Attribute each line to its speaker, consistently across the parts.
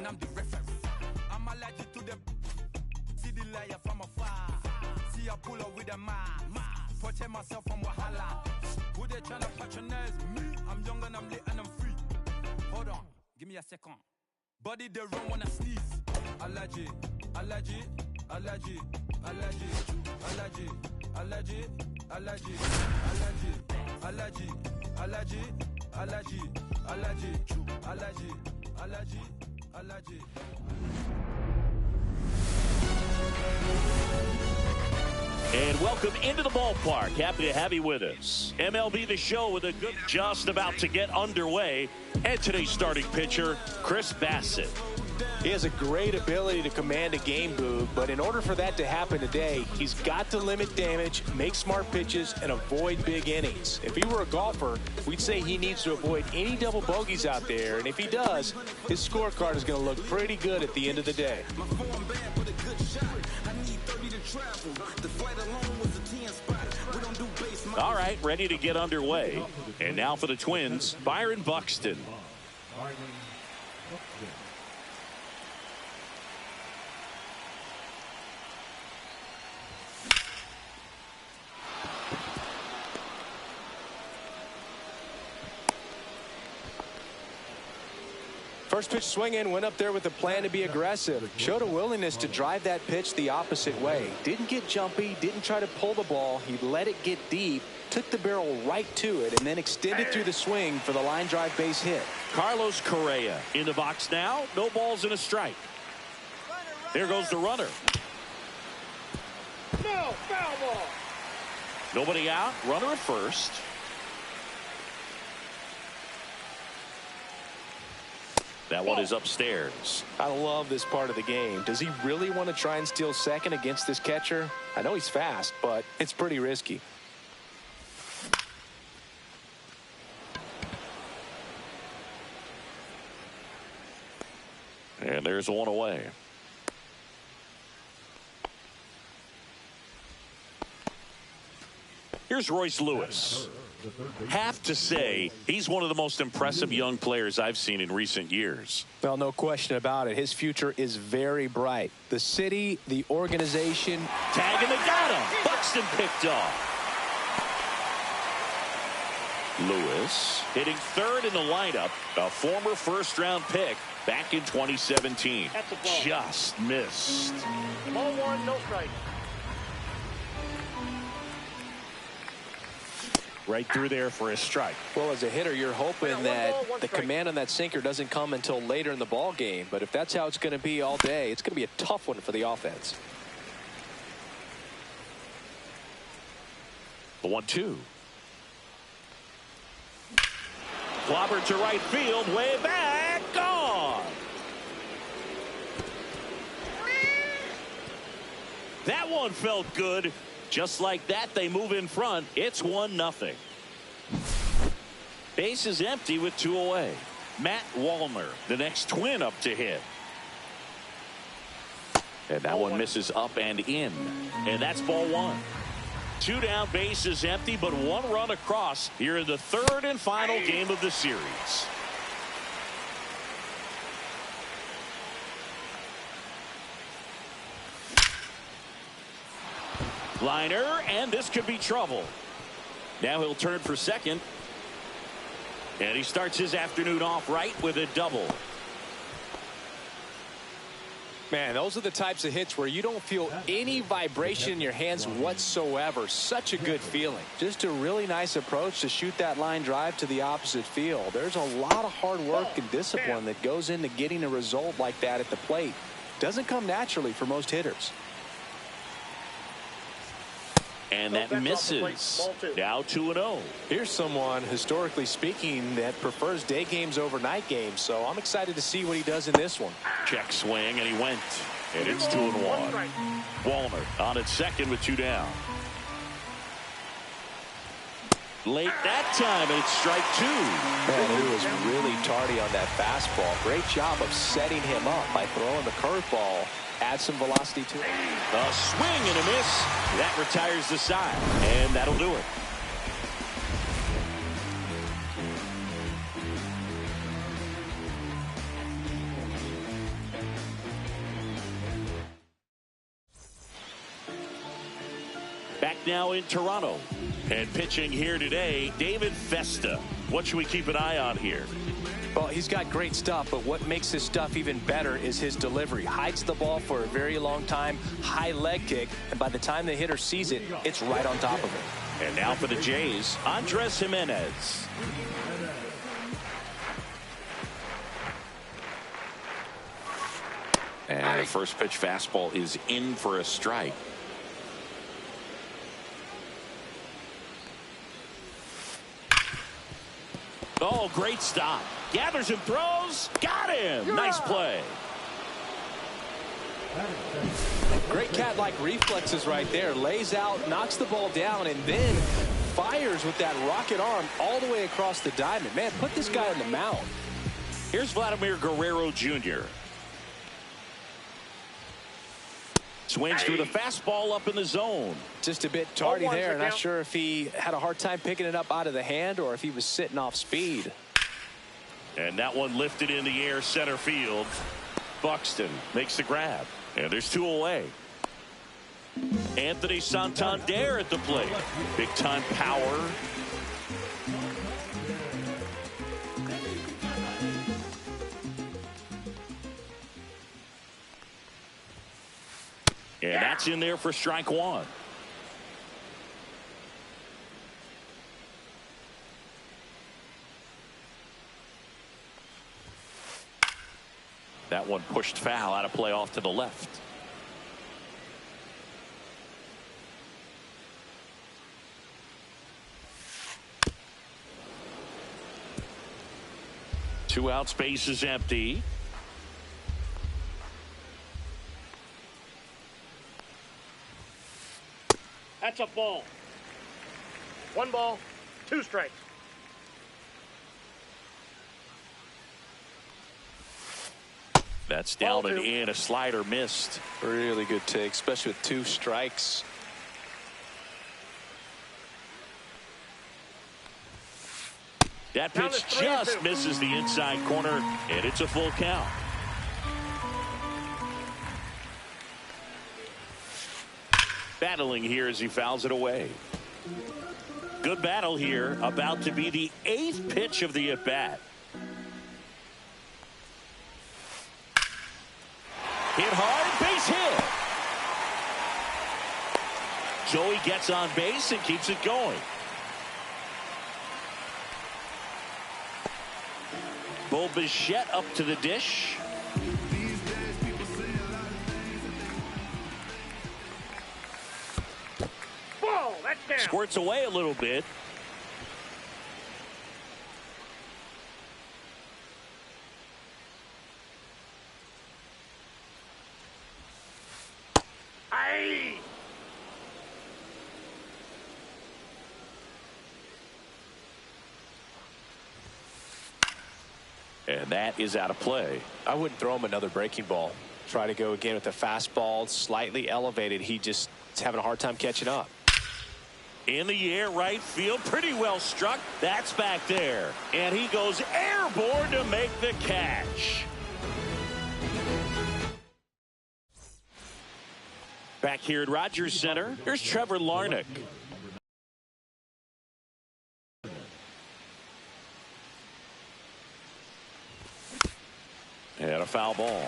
Speaker 1: and I'm the referee. I'm allergic to the see the liar from afar. See I pull up with a mask. Protect myself from Wahala. Who they tryna patronize me? I'm young and I'm lit and I'm free. Hold on, give me a second. Body they run when I sneeze. Allergy, allergy, allergy, allergy, allergy, allergy, allergy, allergy, allergy, allergy, allergy, allergy, allergy, allergy.
Speaker 2: And welcome into the ballpark. Happy to have you with us. MLB The Show with a good just about to get underway. And today's starting pitcher, Chris Bassett.
Speaker 3: He has a great ability to command a game, Boog, but in order for that to happen today, he's got to limit damage, make smart pitches, and avoid big innings. If he were a golfer, we'd say he needs to avoid any double bogeys out there, and if he does, his scorecard is going to look pretty good at the end of the day.
Speaker 2: All right, ready to get underway. And now for the Twins, Byron Buxton.
Speaker 3: First pitch swinging, went up there with a plan to be aggressive. Showed a willingness to drive that pitch the opposite way. Didn't get jumpy, didn't try to pull the ball. He let it get deep, took the barrel right to it, and then extended through the swing for the line drive base hit.
Speaker 2: Carlos Correa in the box now. No balls and a strike. There goes the runner.
Speaker 4: No, foul ball.
Speaker 2: Nobody out. Runner at first. That one is upstairs.
Speaker 3: I love this part of the game. Does he really want to try and steal second against this catcher? I know he's fast, but it's pretty risky.
Speaker 2: And there's one away. Here's Royce Lewis. Have to say, he's one of the most impressive young players I've seen in recent years.
Speaker 3: Well, no question about it. His future is very bright. The city, the organization.
Speaker 2: Tagging the got him. Buxton picked off. Lewis hitting third in the lineup. A former first-round pick back in 2017.
Speaker 4: That's a ball.
Speaker 2: Just missed.
Speaker 4: Ball one, no strike.
Speaker 2: Right through there for a strike.
Speaker 3: Well, as a hitter, you're hoping that the command on that sinker doesn't come until later in the ball game. But if that's how it's going to be all day, it's going to be a tough one for the offense.
Speaker 2: The 1-2. Clobbered to right field, way back, gone. That one felt good. Just like that, they move in front. It's 1-0. Base is empty with 2 away. Matt Wallner, the next Twin up to hit. And that one misses up and in. And that's ball 1. 2 down, base is empty, but 1 run across here in the third and final game of the series. Liner, and this could be trouble. Now he'll turn for second. And he starts his afternoon off right with a double.
Speaker 3: Man, those are the types of hits where you don't feel any vibration in your hands whatsoever. Such a good feeling. Just a really nice approach to shoot that line drive to the opposite field. There's a lot of hard work and discipline that goes into getting a result like that at the plate. Doesn't come naturally for most hitters.
Speaker 2: And that misses. Now 2-0.
Speaker 3: Here's someone, historically speaking, that prefers day games over night games. So I'm excited to see what he does in this one.
Speaker 2: Check swing, and he went. And it's 2-1. Wallner on at second with 2 down. Late that time, and it's strike 2.
Speaker 3: Man, he was really tardy on that fastball. Great job of setting him up by throwing the curveball. Add some velocity to it.
Speaker 2: A swing and a miss. That retires the side. And that'll do it. now in Toronto. And pitching here today, David Festa. What should we keep an eye on here?
Speaker 3: Well, he's got great stuff, but what makes his stuff even better is his delivery. Hides the ball for a very long time, high leg kick, and by the time the hitter sees it, it's right on top of him.
Speaker 2: And now for the Jays, Andres Jimenez. And the first pitch fastball is in for a strike. Oh, great stop. Gathers and throws. Got him. Nice play.
Speaker 3: Great cat-like reflexes right there. Lays out, knocks the ball down, and then fires with that rocket arm all the way across the diamond. Man, put this guy on the mound.
Speaker 2: Here's Vladimir Guerrero Jr. Swings through the fastball up in the zone.
Speaker 3: Just a bit tardy there. Not sure if he had a hard time picking it up out of the hand or if he was sitting off speed.
Speaker 2: And that one lifted in the air center field. Buxton makes the grab. And there's two away. Anthony Santander at the plate. Big time power. And that's in there for strike one. That one pushed foul, out of play off to the left. Two outs, base is empty.
Speaker 4: That's a ball. 1 ball, 2 strikes.
Speaker 2: That's down and in. A slider missed.
Speaker 3: Really good take, especially with 2 strikes.
Speaker 2: That pitch just misses the inside corner, and it's a full count. Battling here as he fouls it away. Good battle here, about to be the 8th pitch of the at-bat. Hit hard, base hit. Joey gets on base and keeps it going. Bo Bichette up to the dish.
Speaker 4: Ball, that's down.
Speaker 2: Squirts away a little bit.
Speaker 4: Aye.
Speaker 2: And that is out of play.
Speaker 3: I wouldn't throw him another breaking ball. Try to go again with the fastball, slightly elevated. He just is having a hard time catching up.
Speaker 2: In the air, right field, pretty well struck. That's back there. And he goes airborne to make the catch. Back here at Rogers Center, here's Trevor Larnach. And a foul ball.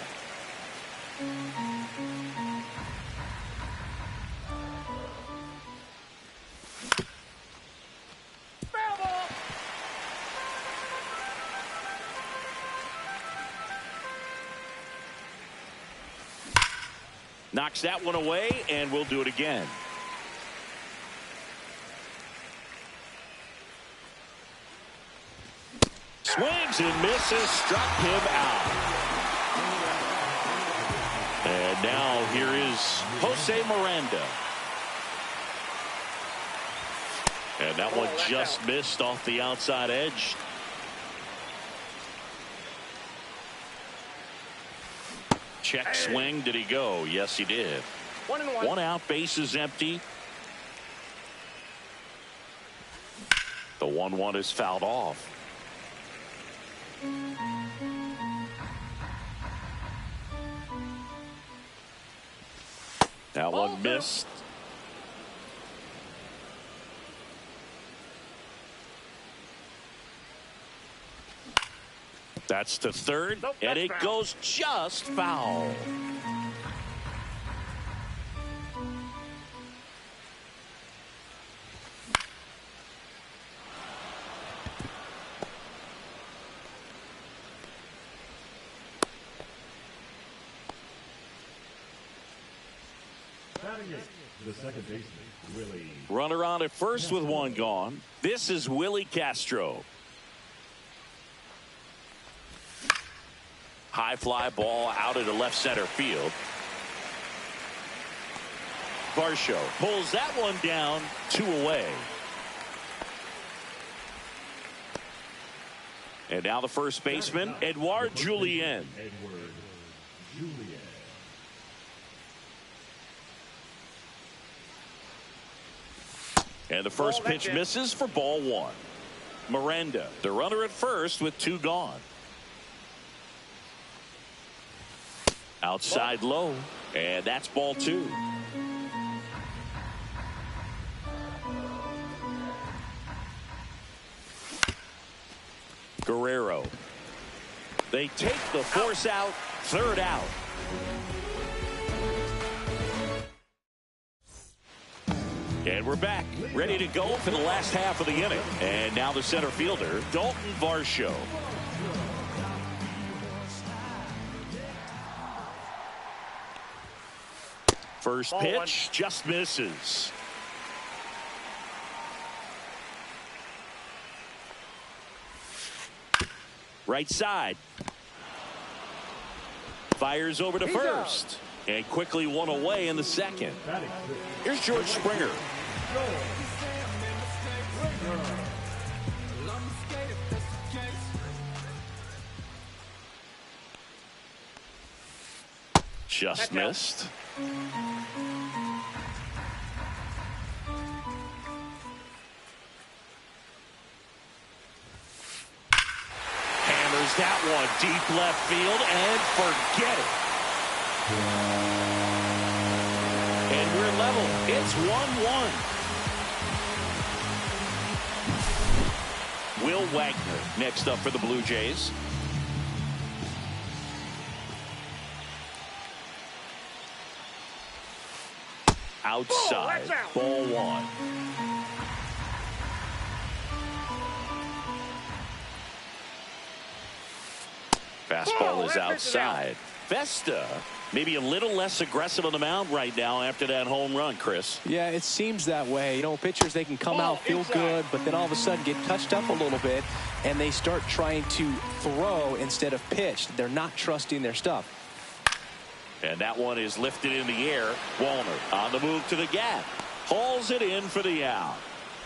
Speaker 4: Foul ball.
Speaker 2: Knocks that one away, and we'll do it again. Swings and misses, struck him out. And now here is Jose Miranda. And that one just missed off the outside edge. Check swing. Did he go? Yes, he did.
Speaker 4: 1-1.
Speaker 2: One out, base is empty. The 1-1 is fouled off. That one missed. That's to third,
Speaker 4: Nope,
Speaker 2: and
Speaker 4: that's
Speaker 2: it
Speaker 4: foul.
Speaker 2: goes just foul.
Speaker 5: The second baseman, Willie.
Speaker 2: Runner on at first with one gone. This is Willie Castro. High fly ball out into left center field. Varsho pulls that one down, 2 away. And now the first baseman, Edouard Julien.
Speaker 5: Edward Julien.
Speaker 2: And the first pitch misses for ball 1. Miranda, the runner at first with 2 gone. Outside low, and that's ball 2. Guerrero. They take the force out, 3rd out. And we're back, ready to go for the last half of the inning. And now the center fielder, Dalton Varsho. First pitch just misses. Right side. Fires over to first. And quickly 1 away in the second. Here's George Springer. Just missed. Hammers that one deep left field and forget it. And we're level. It's 1-1. Will Wagner next up for the Blue Jays. Outside, ball 1. Fastball is outside. Vesta maybe a little less aggressive on the mound right now after that home run, Chris.
Speaker 3: Yeah, it seems that way. You know, pitchers, they can come out, feel good, but then all of a sudden get touched up a little bit, and they start trying to throw instead of pitch. They're not trusting their stuff.
Speaker 2: And that one is lifted in the air. Wallner on the move to the gap. Hauls it in for the out.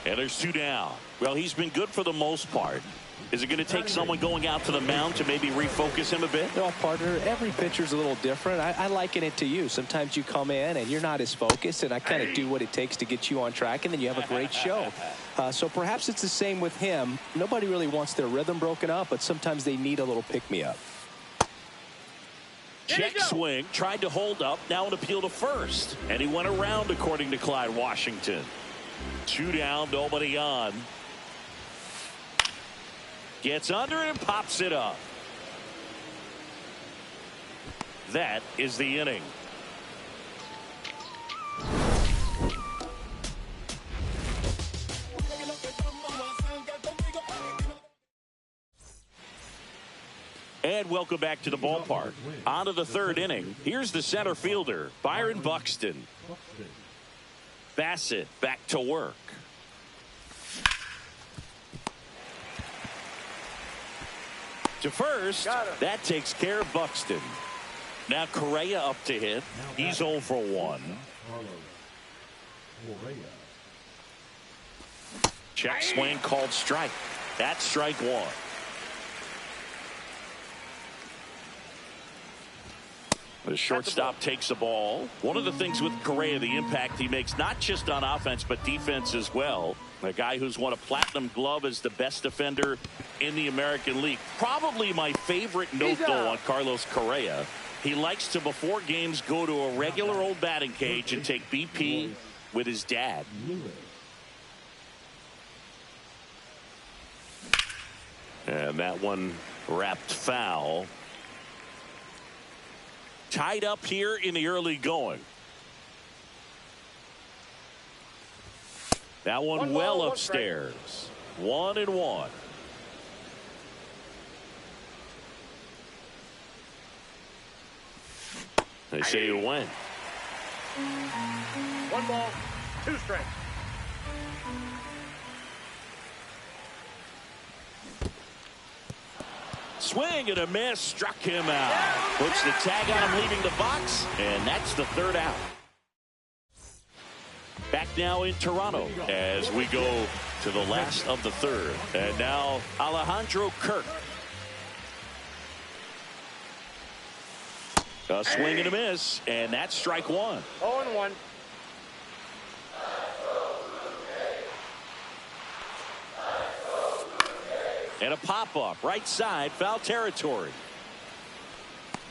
Speaker 2: And there's 2 down. Well, he's been good for the most part. Is it going to take someone going out to the mound to maybe refocus him a bit?
Speaker 3: No, partner, every pitcher's a little different. I liken it to you. Sometimes you come in and you're not as focused, and I kind of do what it takes to get you on track, and then you have a great show. So perhaps it's the same with him. Nobody really wants their rhythm broken up, but sometimes they need a little pick-me-up.
Speaker 2: Check swing, tried to hold up, now an appeal to first. And he went around, according to Clyde Washington. 2 down, nobody on. Gets under and pops it up. That is the inning. And welcome back to the ballpark. On to the 3rd inning. Here's the center fielder, Byron Buxton. Bassett back to work. To first, that takes care of Buxton. Now Correa up to hit. He's 0 for 1. Check swing called strike. That's strike 1. The shortstop takes the ball. One of the things with Correa, the impact he makes, not just on offense, but defense as well. A guy who's won a platinum glove as the best defender in the American League. Probably my favorite note, though, on Carlos Correa. He likes to, before games, go to a regular old batting cage and take BP with his dad. And that one Wrapped foul. Tied up here in the early going. That one well upstairs. 1-1. They say you win.
Speaker 4: 1 ball, 2 strikes.
Speaker 2: Swing and a miss, struck him out. Puts the tag on him leaving the box, and that's the 3rd out. Back now in Toronto as we go to the last of the 3rd. And now Alejandro Kirk. A swing and a miss, and that's strike 1.
Speaker 4: 0-1.
Speaker 2: And a pop-up, right side, foul territory.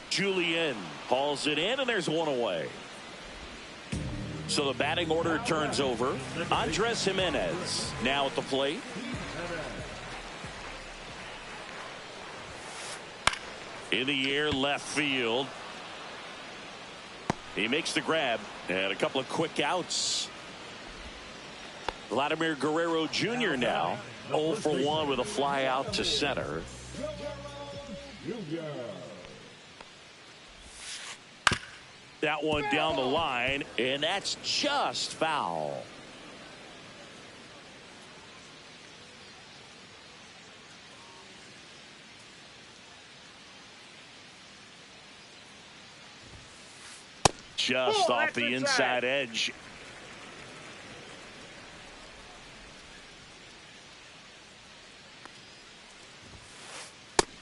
Speaker 2: Julien hauls it in, and there's one away. So the batting order turns over. Andres Jimenez now at the plate. In the air, left field. He makes the grab, and a couple of quick outs. Vladimir Guerrero Jr. now 0 for 1 with a fly out to center. That one down the line, and that's just foul. Just off the inside edge.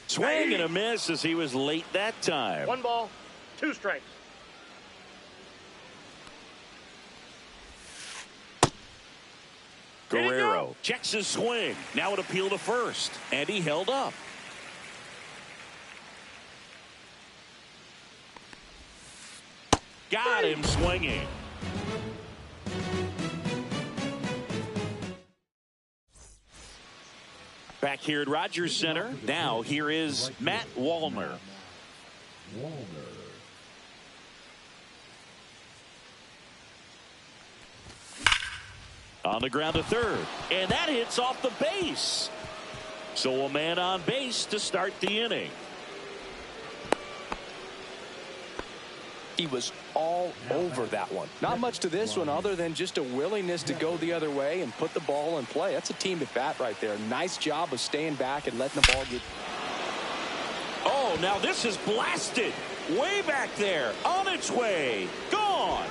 Speaker 2: Swing and a miss as he was late that time.
Speaker 4: 1 ball, 2 strikes.
Speaker 2: Guerrero checks his swing. Now an appeal to first, and he held up. Got him swinging. Back here at Rogers Center. Now here is Matt Wallner. On the ground to third, and that hits off the base. So a man on base to start the inning.
Speaker 3: He was all over that one. Not much to this one other than just a willingness to go the other way and put the ball in play. That's a team at bat right there. Nice job of staying back and letting the ball get.
Speaker 2: Oh, now this is blasted. Way back there. On its way. Gone.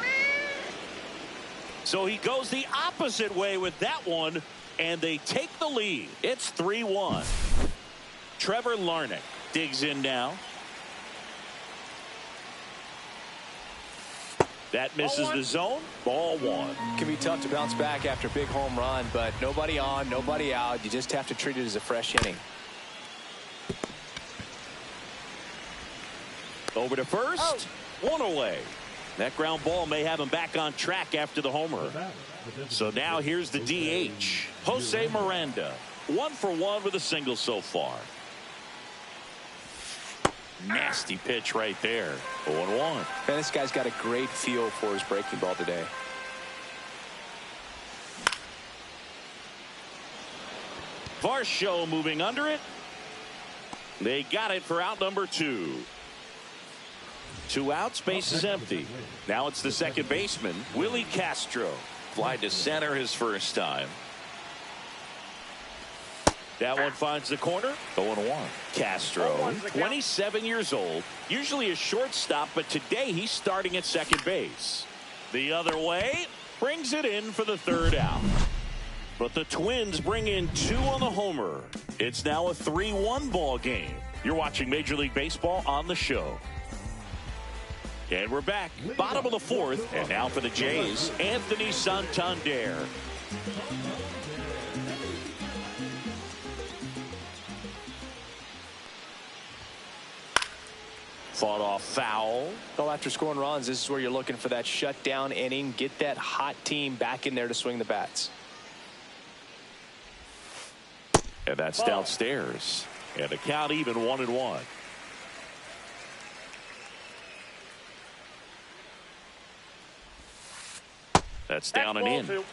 Speaker 2: So he goes the opposite way with that one, and they take the lead. It's 3-1. Trevor Larnach digs in now. That misses the zone. Ball 1.
Speaker 3: Can be tough to bounce back after a big home run, but nobody on, nobody out. You just have to treat it as a fresh inning.
Speaker 2: Over to first. One away. That ground ball may have him back on track after the homer. So now here's the DH, Jose Miranda. 1 for 1 with a single so far. Nasty pitch right there. 0-1.
Speaker 3: Man, this guy's got a great feel for his breaking ball today.
Speaker 2: Varsho moving under it. They got it for out number 2. 2 outs, base is empty. Now it's the second baseman, Willie Castro. Fly to center his first time. That one finds the corner. 0-1. Castro, 27 years old, usually a shortstop, but today he's starting at second base. The other way, brings it in for the 3rd out. But the Twins bring in 2 on the homer. It's now a 3-1 ball game. You're watching Major League Baseball on the show. And we're back. Bottom of the 4th. And now for the Jays, Anthony Santander. Fought off foul.
Speaker 3: Well, after scoring runs, this is where you're looking for that shutdown inning. Get that hot team back in there to swing the bats.
Speaker 2: And that's downstairs. And the count even 1-1. That's down and in.
Speaker 4: 2.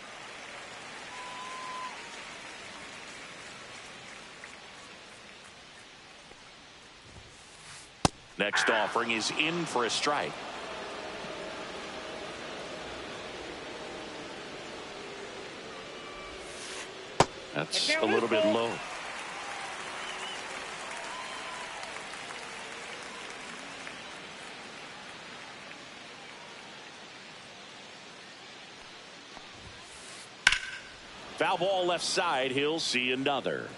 Speaker 2: Next offering is in for a strike. That's a little bit low. Foul ball left side. He'll see another.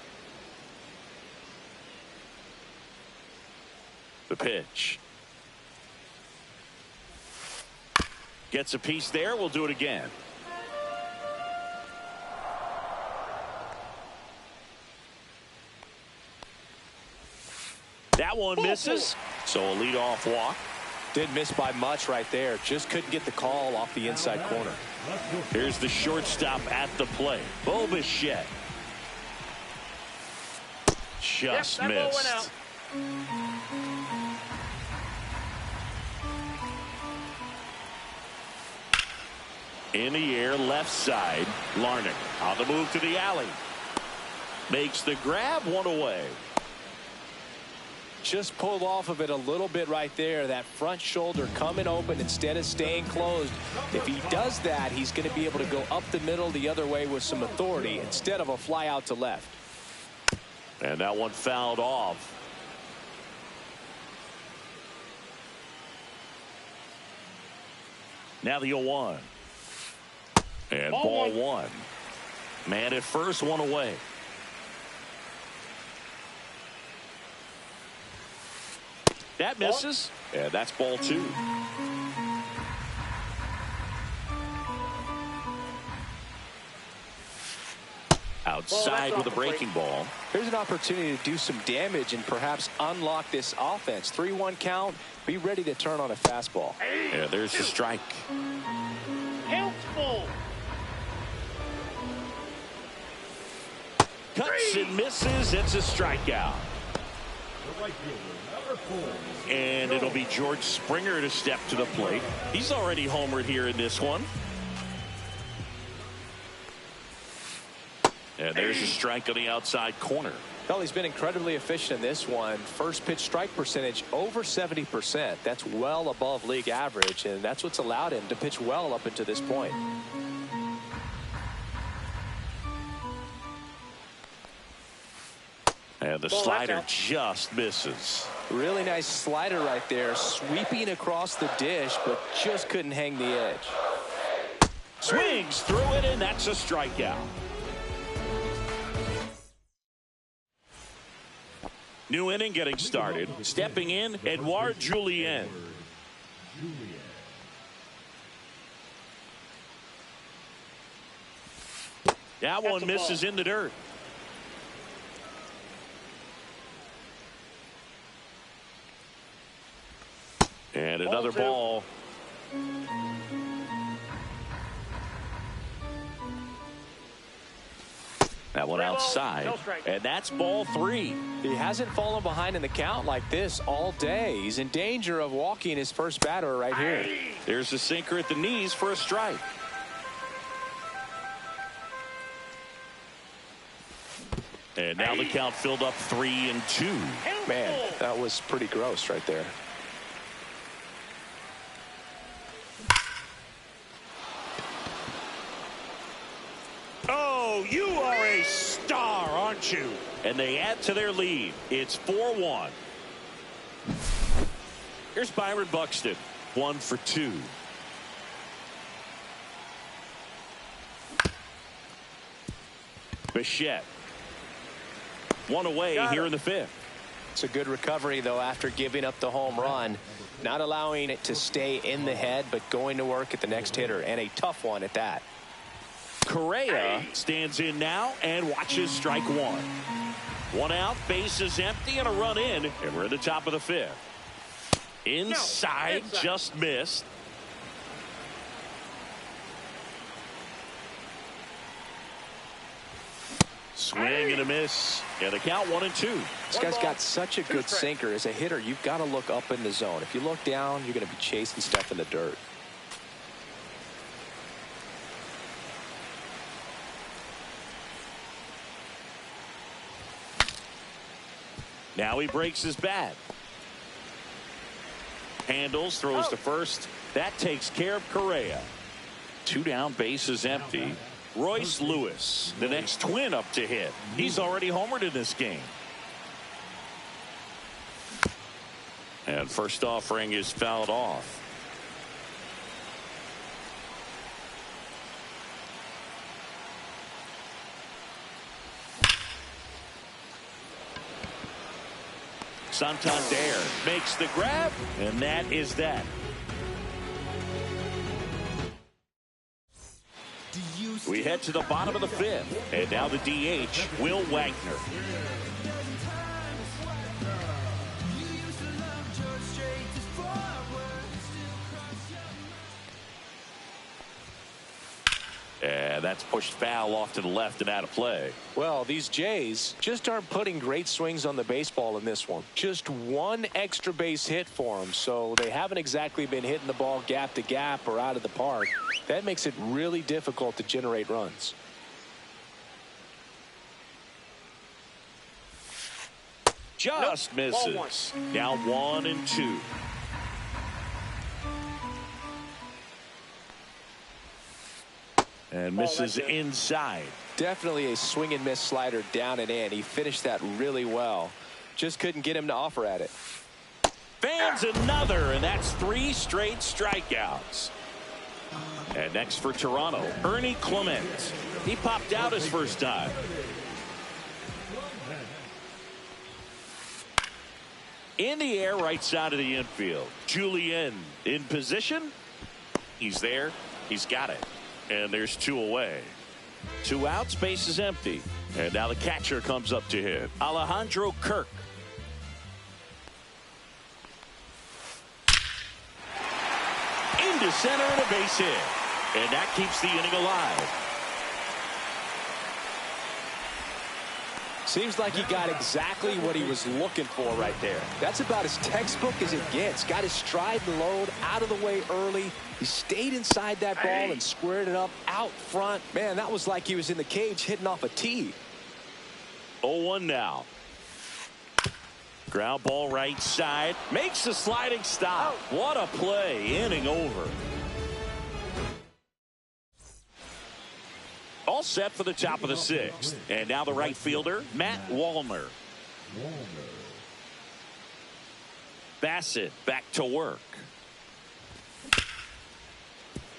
Speaker 2: The pitch. Gets a piece there. We'll do it again. That one misses. So a leadoff walk.
Speaker 3: Did miss by much right there. Just couldn't get the call off the inside corner.
Speaker 2: Here's the shortstop at the plate. Bichette. Just missed. In the air, left side. Larnach on the move to the alley. Makes the grab, one away.
Speaker 3: Just pulled off of it a little bit right there. That front shoulder coming open instead of staying closed. If he does that, he's going to be able to go up the middle the other way with some authority instead of a fly out to left.
Speaker 2: And that one fouled off. Now the 0-1. And ball one. Man at first, one away. That misses. And that's ball 2. Outside with a breaking ball.
Speaker 3: Here's an opportunity to do some damage and perhaps unlock this offense. 3-1 count. Be ready to turn on a fastball.
Speaker 2: Yeah, there's the strike.
Speaker 4: Helpful.
Speaker 2: Cuts and misses. It's a strikeout.
Speaker 5: The right fielder, number 4.
Speaker 2: And it'll be George Springer to step to the plate. He's already homered here in this one. And there's a strike on the outside corner.
Speaker 3: Well, he's been incredibly efficient in this one. First pitch strike percentage over 70%. That's well above league average, and that's what's allowed him to pitch well up until this point.
Speaker 2: And the slider just misses.
Speaker 3: Really nice slider right there, sweeping across the dish, but just couldn't hang the edge.
Speaker 2: Swings through it, and that's a strikeout. New inning getting started. Stepping in, Edouard Julien. That one misses in the dirt. And another ball. That one outside. And that's ball 3.
Speaker 3: He hasn't fallen behind in the count like this all day. He's in danger of walking his first batter right here.
Speaker 2: There's a sinker at the knees for a strike. And now the count filled up 3-2.
Speaker 3: Man, that was pretty gross right there.
Speaker 2: Oh, you are a star, aren't you? And they add to their lead. It's 4-1. Here's Byron Buxton. 1 for 2. Bichette. One away here in the 5th.
Speaker 3: It's a good recovery, though, after giving up the home run. Not allowing it to stay in the head, but going to work at the next hitter, and a tough one at that.
Speaker 2: Correa stands in now and watches strike 1. 1 out, base is empty, and a run in, and we're at the top of the 5th. Inside, just missed. Swing and a miss. And the count 1-2.
Speaker 3: This guy's got such a good sinker. As a hitter, you've got to look up in the zone. If you look down, you're going to be chasing stuff in the dirt.
Speaker 2: Now he breaks his bat. Handles, throws to first. That takes care of Correa. 2 down, bases empty. Royce Lewis, the next Twin up to hit. He's already homered in this game. And first offering is fouled off. Santander makes the grab, and that is that. We head to the bottom of the 5th, and now the DH, Will Wagner. And that's pushed foul off to the left and out of play.
Speaker 3: Well, these Jays just aren't putting great swings on the baseball in this one. Just one extra base hit for them, so they haven't exactly been hitting the ball gap to gap or out of the park. That makes it really difficult to generate runs.
Speaker 2: Just misses. Now 1-2. And misses inside.
Speaker 3: Definitely a swing and miss slider down and in. He finished that really well. Just couldn't get him to offer at it.
Speaker 2: Fans another, and that's 3 straight strikeouts. And next for Toronto, Ernie Clement. He popped out his first time. In the air, right side of the infield. Julien in position. He's there. He's got it. And there's 2 away. 2 outs, base is empty. And now the catcher comes up to hit. Alejandro Kirk. Into center and a base hit. And that keeps the inning alive.
Speaker 3: Seems like he got exactly what he was looking for right there. That's about as textbook as it gets. Got his stride and load out of the way early. He stayed inside that ball and squared it up out front. Man, that was like he was in the cage hitting off a tee.
Speaker 2: 0-1 now. Ground ball right side. Makes a sliding stop. What a play. Inning over. All set for the top of the 6th. And now the right fielder, Matt Wallner. Bassett back to work.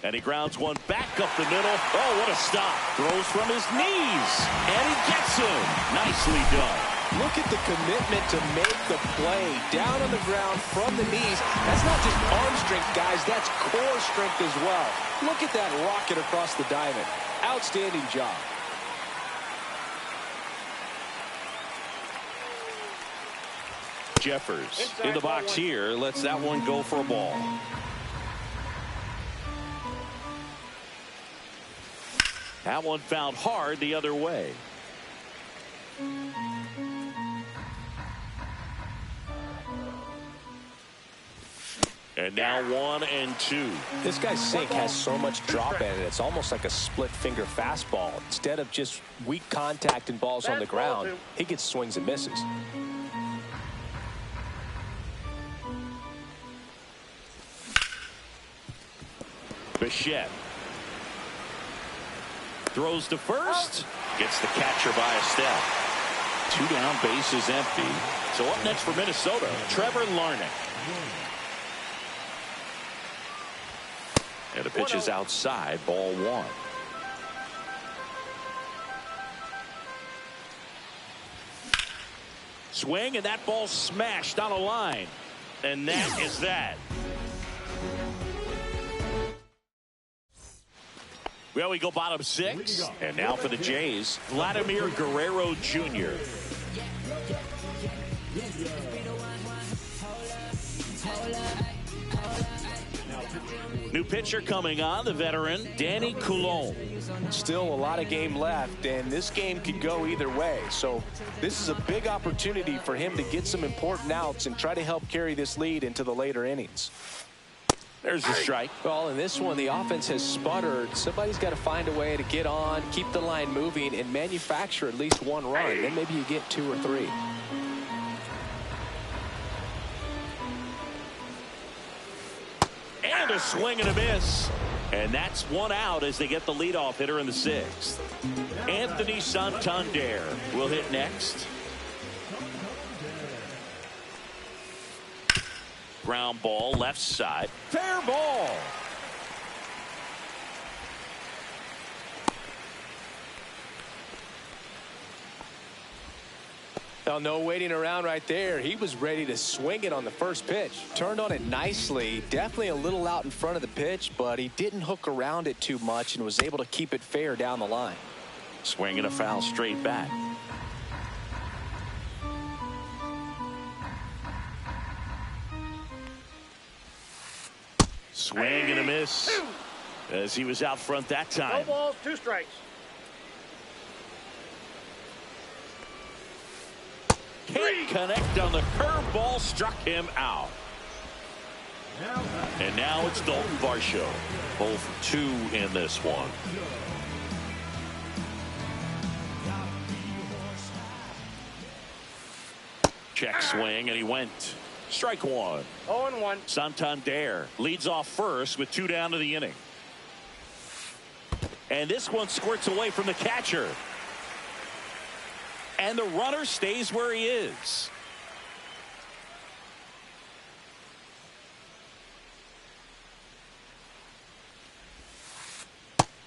Speaker 2: And he grounds one back up the middle. Oh, what a stop. Throws from his knees. And he gets him. Nicely done.
Speaker 3: Look at the commitment to make the play down on the ground from the knees. That's not just arm strength, guys. That's core strength as well. Look at that rocket across the diamond. Outstanding job.
Speaker 2: Jeffers in the box here. Lets that one go for a ball. That one fouled hard the other way. And now 1-2.
Speaker 3: This guy's sink has so much drop in it. It's almost like a split finger fastball. Instead of just weak contact and balls on the ground, he gets swings and misses.
Speaker 2: Bichette throws to first. Gets the catcher by a step. 2 down, base is empty. So up next for Minnesota, Trevor Larnach. And the pitch is outside, ball 1. Swing, and that ball smashed on a line. And that is that. Well, we go bottom 6. And now for the Jays, Vladimir Guerrero Jr. New pitcher coming on, the veteran, Danny Coulombe.
Speaker 3: Still a lot of game left, and this game could go either way. So this is a big opportunity for him to get some important outs and try to help carry this lead into the later innings.
Speaker 2: There's a strike.
Speaker 3: Well, in this one, the offense has sputtered. Somebody's got to find a way to get on, keep the line moving, and manufacture at least one run. Then maybe you get 2 or 3.
Speaker 2: And a swing and a miss. And that's one out as they get the leadoff hitter in the 6th. Anthony Santander will hit next. Ground ball, left side. Fair ball.
Speaker 3: Well, no waiting around right there. He was ready to swing it on the first pitch. Turned on it nicely. Definitely a little out in front of the pitch, but he didn't hook around it too much and was able to keep it fair down the line.
Speaker 2: Swing and a foul straight back. Swing and a miss as he was out front that
Speaker 4: No
Speaker 2: time.
Speaker 4: balls, 2 strikes.
Speaker 2: Can't connect on the curveball, struck him out. And now it's Dalton Varsho. Both 2 in this one. Check swing, and he went. Strike 1.
Speaker 4: 0-1.
Speaker 2: Santander leads off first with 2 down to the inning. And this one squirts away from the catcher. And the runner stays where he is.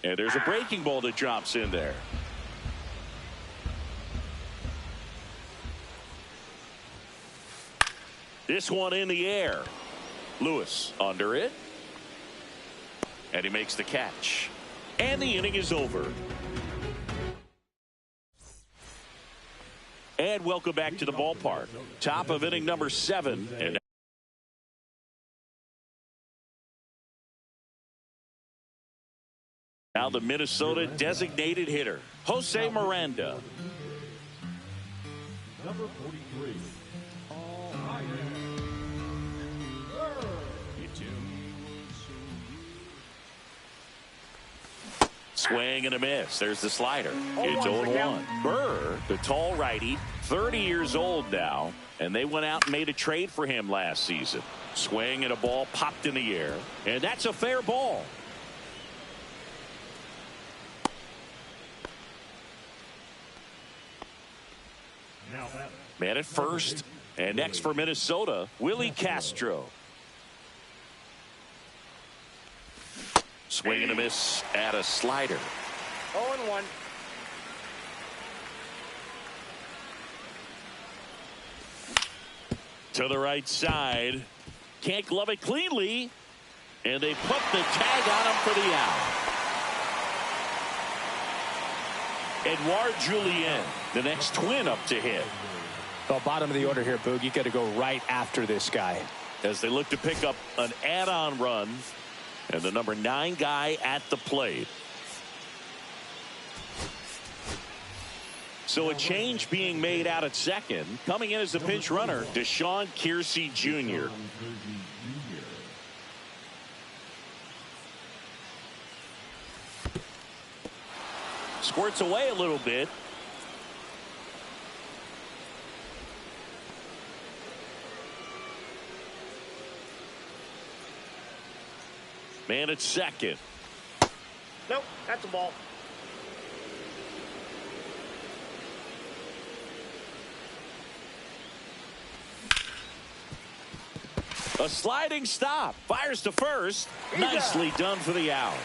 Speaker 2: And there's a breaking ball that drops in there. This one in the air. Lewis under it. And he makes the catch. And the inning is over. And welcome back to the ballpark. Top of inning number 7. And now the Minnesota designated hitter, Jose Miranda.
Speaker 5: Number 43.
Speaker 2: Swing and a miss. There's the slider. It's
Speaker 4: 0-1.
Speaker 2: 0-1. Burr, the tall righty, 30 years old now, and they went out and made a trade for him last season. Swing and a ball popped in the air, and that's a fair ball. Man at first, and next for Minnesota, Willie Castro. Swing and a miss at a slider.
Speaker 4: 0-1.
Speaker 2: To the right side. Can't glove it cleanly. And they put the tag on him for the out. Edouard Julien, the next Twin up to hit.
Speaker 3: Well, bottom of the order here, Boog. You got to go right after this guy.
Speaker 2: As they look to pick up an add-on run. And the number 9 guy at the plate. So a change being made out at second. Coming in as the pinch runner, Deshaun Kiersey Jr. Squirts away a little bit. Man at second.
Speaker 4: Nope, that's a ball.
Speaker 2: A sliding stop. Fires to first. Nicely done for the out.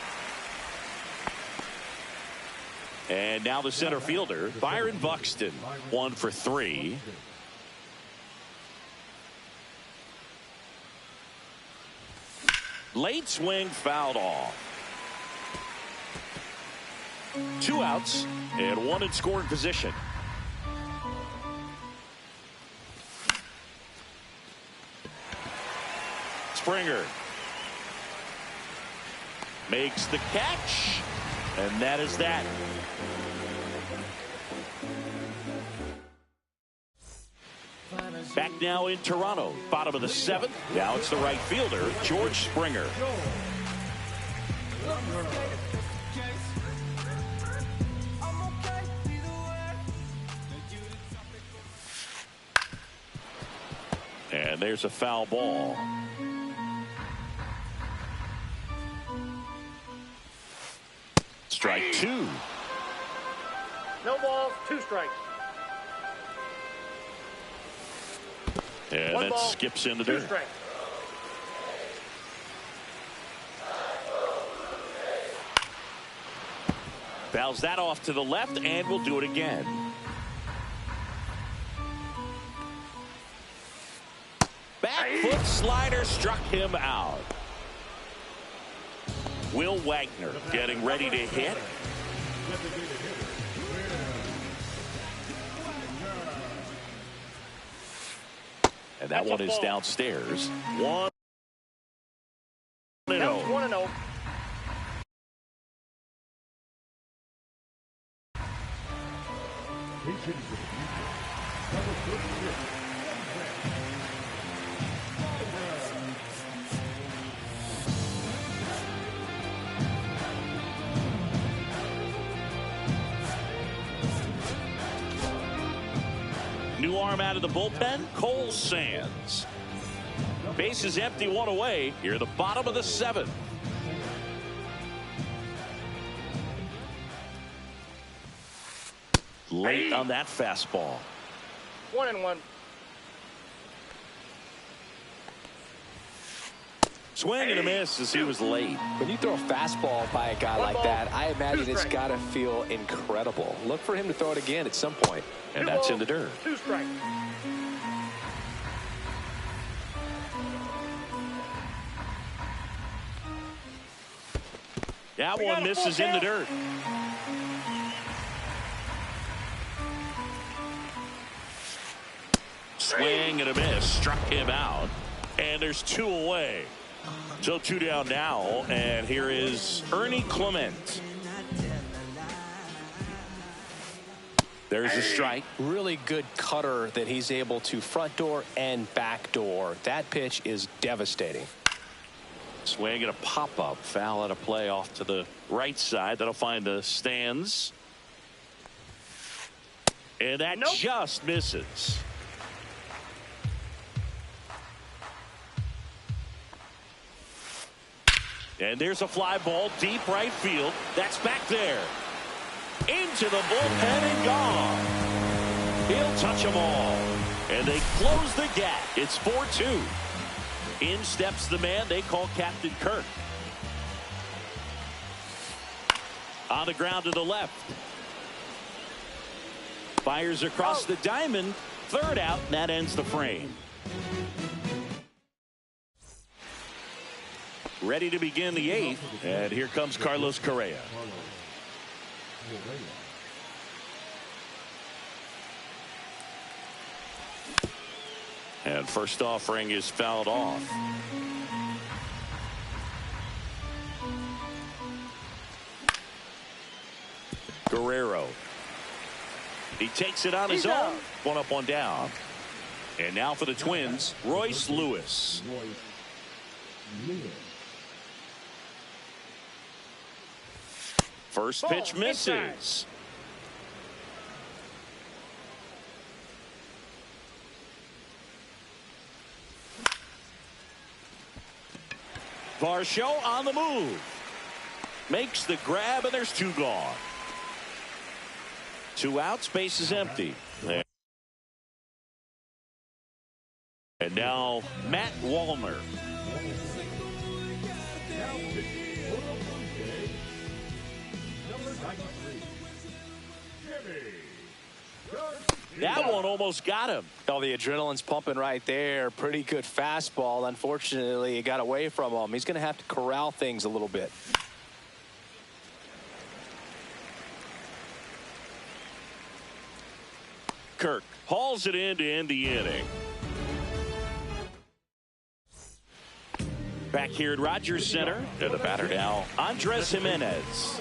Speaker 2: And now the center fielder, Byron Buxton. 1 for 3. Late swing fouled off. 2 outs and 1 in scoring position. Springer. makes the catch, and that is that. Back now in Toronto, bottom of the 7th. Now it's the right fielder, George Springer. And there's a foul ball. Strike 2.
Speaker 4: No balls, 2 strikes.
Speaker 2: And
Speaker 4: One
Speaker 2: that
Speaker 4: ball,
Speaker 2: skips into
Speaker 4: 2
Speaker 2: dirt.
Speaker 4: strikes.
Speaker 2: Fouls that off to the left, and we'll do it again. Back foot slider struck him out. Will Wagner getting ready to hit. And that one is downstairs. 1-0.
Speaker 4: 1-0.
Speaker 2: New arm out of the bullpen, Cole Sands. Base is empty, 1 away. Here at the bottom of the 7th. Late on that fastball.
Speaker 4: 1-1.
Speaker 2: Swing and a miss as he was late.
Speaker 3: When you throw a fastball by a guy like that, I imagine it's got to feel incredible. Look for him to throw it again at some point.
Speaker 2: And that's in the dirt.
Speaker 4: 2 strikes.
Speaker 2: That one misses in the dirt. Swing and a miss. Struck him out. And there's 2 away. So 2 down now. And here is Ernie Clement. There's a strike.
Speaker 3: Really good cutter that he's able to front door and back door. That pitch is devastating.
Speaker 2: Swing and a pop-up. Foul out of play off to the right side. That'll find the stands. And that just misses. And there's a fly ball deep right field. That's back there. Into the bullpen and gone. He'll touch them all. And they close the gap. It's 4-2. In steps the man they call Captain Kirk. On the ground to the left. Fires across the diamond. 3rd out, and that ends the frame. Ready to begin the 8th, and here comes Carlos Correa. And first offering is fouled off. Guerrero. He takes it on his own. 1 up, 1 down. And now for the Twins, Royce Lewis. First pitch misses. Varsho on the move. Makes the grab, and there's 2 gone. 2 outs, base is empty. And now Matt Wallner. That one almost got him.
Speaker 3: Oh, the adrenaline's pumping right there. Pretty good fastball. Unfortunately, it got away from him. He's going to have to corral things a little bit.
Speaker 2: Kirk hauls it in to end the inning. Back here at Rogers Center, to the batter now, Andres Jimenez.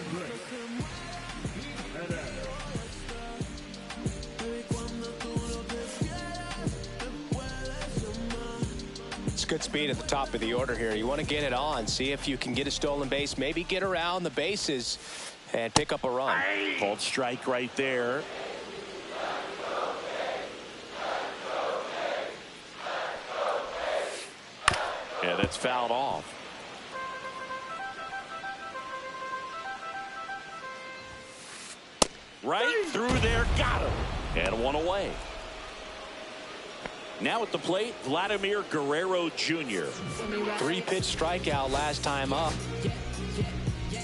Speaker 3: It's good speed at the top of the order here. You want to get it on, see if you can get a stolen base, maybe get around the bases and pick up a run.
Speaker 2: Called strike right there. Yeah, that's fouled off. Right through there, got him. And one away. Now at the plate, Vladimir Guerrero Jr.
Speaker 3: 3-pitch strikeout last time up.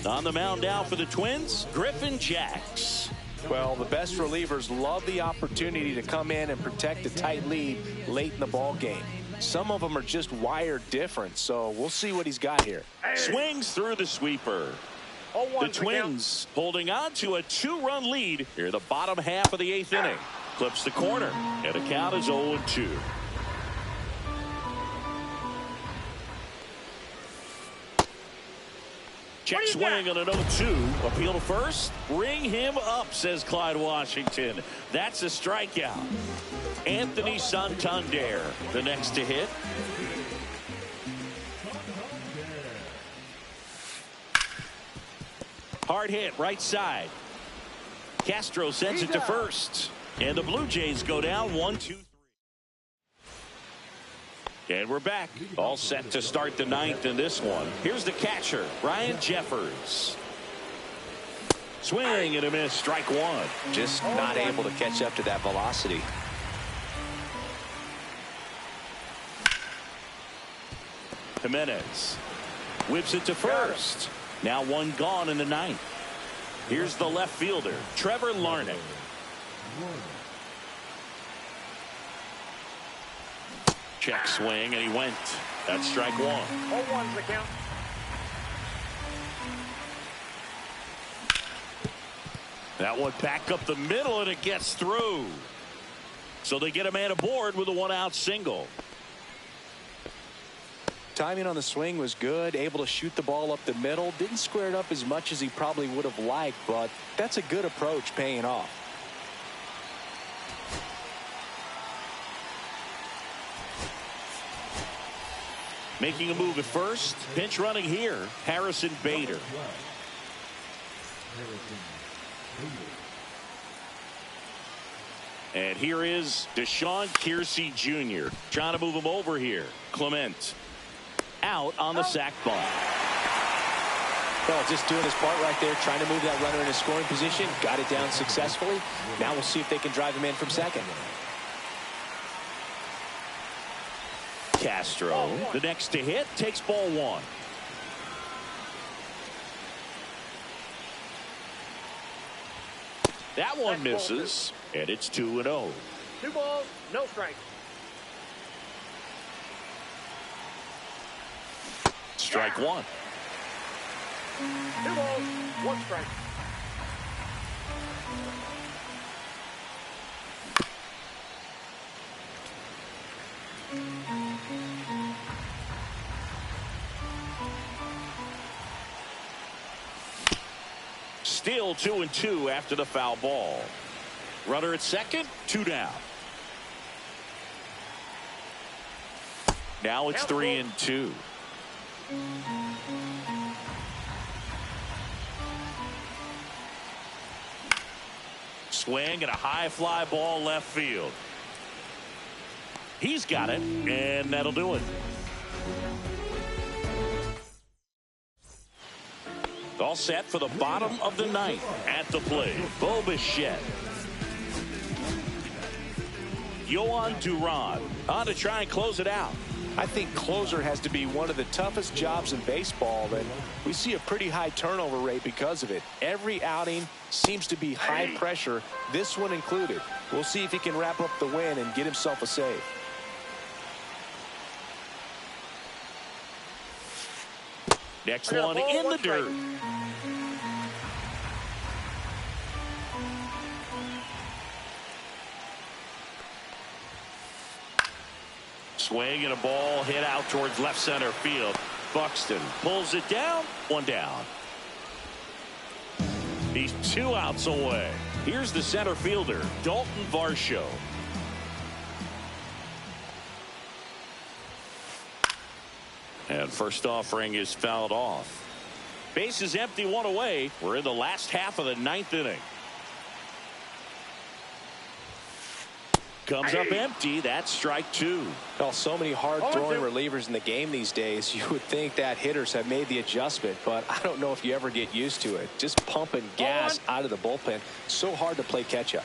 Speaker 2: On the mound now for the Twins, Griffin Jax.
Speaker 3: Well, the best relievers love the opportunity to come in and protect a tight lead late in the ball game. Some of them are just wired different, so we'll see what he's got here.
Speaker 2: Swings through the sweeper. The Twins holding on to a 2-run lead here the bottom half of the 8th inning. Clips the corner, and the count is 0-2. Check swing on an 0-2. Appeal to first. Ring him up, says Clyde Washington. That's a strikeout. Anthony Santander, the next to hit. Hard hit, right side. Castro sends it to first. And the Blue Jays go down 1-2-3. And we're back. All set to start the 9th in this one. Here's the catcher, Ryan Jeffers. Swing and a miss, strike one.
Speaker 3: Just not able to catch up to that velocity.
Speaker 2: Jimenez whips it to first. Now one gone in the 9th. Here's the left fielder, Trevor Larnach. Check swing, and he went. That's strike one.
Speaker 4: 0-1's the count.
Speaker 2: That one back up the middle, and it gets through. So they get a man aboard with a 1-out single.
Speaker 3: Timing on the swing was good, able to shoot the ball up the middle. Didn't square it up as much as he probably would have liked, but that's a good approach paying off.
Speaker 2: Making a move at first. Pinch running here, Harrison Bader. And here is Deshaun Kiersey Jr. trying to move him over here. Clement out on the sac bunt.
Speaker 3: Well, just doing his part right there, trying to move that runner in a scoring position. Got it down successfully. Now we'll see if they can drive him in from second.
Speaker 2: Castro, the next to hit, takes ball one. That one misses, and it's 2-0.
Speaker 4: 2 balls, no strikes.
Speaker 2: Strike one.
Speaker 4: 2 balls, 1 strike.
Speaker 2: Still 2-2 after the foul ball. Runner at second, 2 down. Now it's 3-2. Swing and a high fly ball left field. He's got it, and that'll do it. All set for the bottom of the 9th. At the plate, Bo Bichette. Yohan Duran on to try and close it out.
Speaker 3: I think closer has to be one of the toughest jobs in baseball, and we see a pretty high turnover rate because of it. Every outing seems to be high pressure, this one included. We'll see if he can wrap up the win and get himself a save.
Speaker 2: Next one in the dirt. Swing and a ball hit out towards left center field. Buxton pulls it down. One down. He's 2 outs away. Here's the center fielder, Dalton Varsho. And first offering is fouled off. Base is empty, 1 away. We're in the last half of the 9th inning. Comes up empty. That's strike 2.
Speaker 3: Well, so many hard-throwing relievers in the game these days. You would think that hitters have made the adjustment, but I don't know if you ever get used to it. Just pumping gas out of the bullpen. So hard to play catch-up.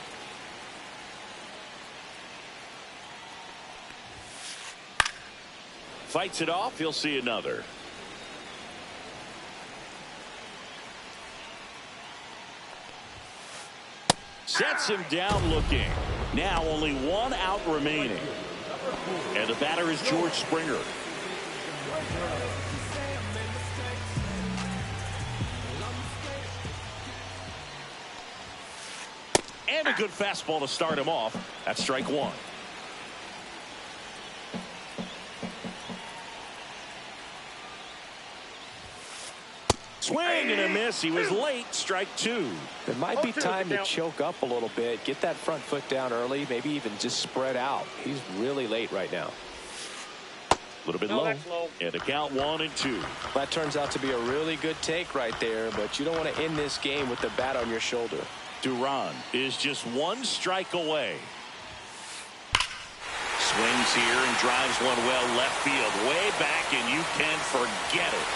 Speaker 2: Fights it off. He'll see another. Sets him down looking. Now only 1 out remaining. And the batter is George Springer. And a good fastball to start him off. That's strike 1. Swing and a miss. He was late. Strike 2.
Speaker 3: It might be time to choke up a little bit. Get that front foot down early. Maybe even just spread out. He's really late right now.
Speaker 2: A little bit low. And a count 1-2.
Speaker 3: That turns out to be a really good take right there, but you don't want to end this game with the bat on your shoulder.
Speaker 2: Duran is just 1 strike away. Swings here and drives one well left field. Way back, and you can forget it.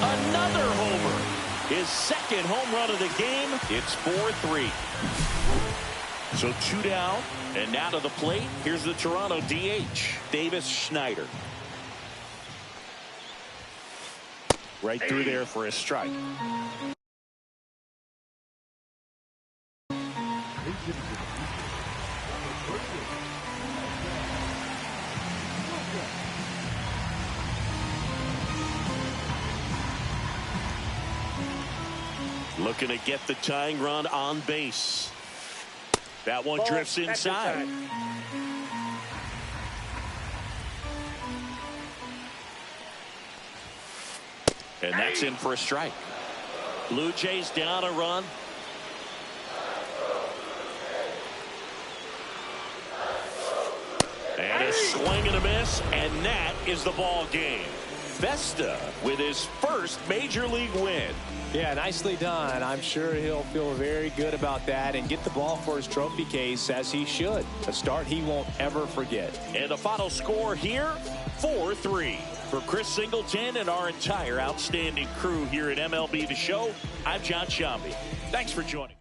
Speaker 2: Another homer. His 2nd home run of the game. It's 4-3. So 2 down, and now to the plate. Here's the Toronto DH, Davis Schneider. Right through there for a strike. Looking to get the tying run on base. That one drifts inside. And that's in for a strike. Blue Jays down a run. And a swing and a miss, and that is the ball game. Vesta with his first major league win.
Speaker 3: Yeah, nicely done. I'm sure he'll feel very good about that and get the ball for his trophy case, as he should. A start he won't ever forget.
Speaker 2: And the final score here, 4-3. For Chris Singleton and our entire outstanding crew here at MLB The Show, I'm John Shambi. Thanks for joining.